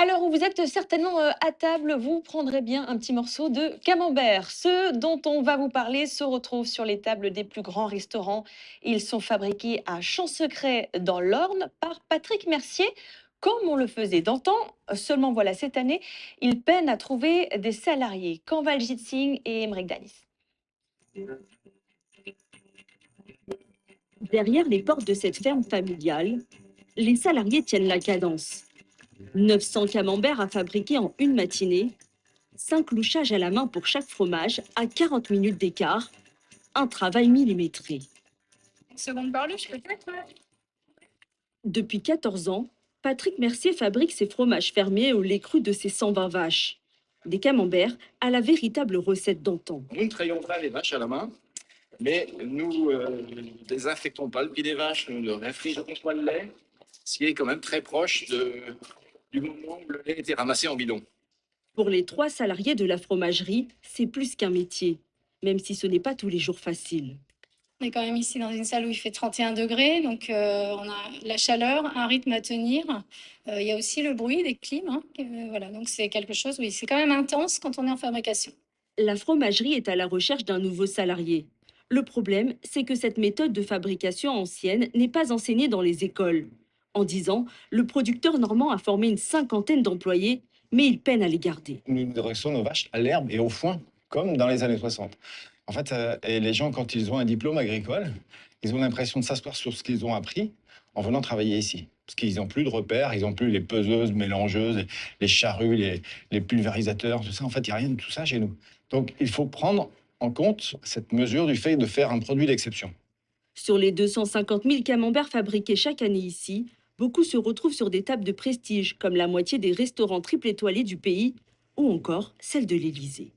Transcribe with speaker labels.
Speaker 1: À l'heure où vous êtes certainement à table, vous prendrez bien un petit morceau de camembert. Ceux dont on va vous parler se retrouvent sur les tables des plus grands restaurants. Ils sont fabriqués à Champ-Secret dans l'Orne par Patrick Mercier, comme on le faisait d'antan. Seulement voilà, cette année, il peine à trouver des salariés. Kanwaljit Singh et Emmerich Danis.
Speaker 2: Derrière les portes de cette ferme familiale, les salariés tiennent la cadence. 900 camemberts à fabriquer en une matinée, 5 louchages à la main pour chaque fromage à 40 minutes d'écart, un travail millimétré.
Speaker 3: Seconde barluche peut-être.
Speaker 2: Depuis 14 ans, Patrick Mercier fabrique ses fromages fermiers au lait cru de ses 120 vaches. Des camemberts à la véritable recette d'antan.
Speaker 4: Nous ne trayons pas les vaches à la main, mais nous ne désinfectons pas le pied des vaches, nous ne réfrigérons pas le lait, ce qui est quand même très proche du moment où le lait était ramassé en bidon.
Speaker 2: Pour les 3 salariés de la fromagerie, c'est plus qu'un métier, même si ce n'est pas tous les jours facile.
Speaker 3: On est quand même ici dans une salle où il fait 31 degrés, donc on a la chaleur, un rythme à tenir. Il y a aussi le bruit des clims, hein, voilà, donc c'est quelque chose, oui, c'est quand même intense quand on est en fabrication.
Speaker 2: La fromagerie est à la recherche d'un nouveau salarié. Le problème, c'est que cette méthode de fabrication ancienne n'est pas enseignée dans les écoles. En 10 ans, le producteur normand a formé une cinquantaine d'employés, mais il peine à les garder.
Speaker 5: Nous dressons nos vaches à l'herbe et au foin, comme dans les années 60. En fait, et les gens, quand ils ont un diplôme agricole, ils ont l'impression de s'asseoir sur ce qu'ils ont appris en venant travailler ici. Parce qu'ils n'ont plus de repères, ils n'ont plus les peseuses, mélangeuses, les charrues, les pulvérisateurs, tout ça. En fait, il n'y a rien de tout ça chez nous. Donc, il faut prendre en compte cette mesure du fait de faire un produit d'exception.
Speaker 2: Sur les 250 000 camemberts fabriqués chaque année ici, beaucoup se retrouvent sur des tables de prestige, comme la moitié des restaurants triple étoilés du pays, ou encore celle de l'Élysée.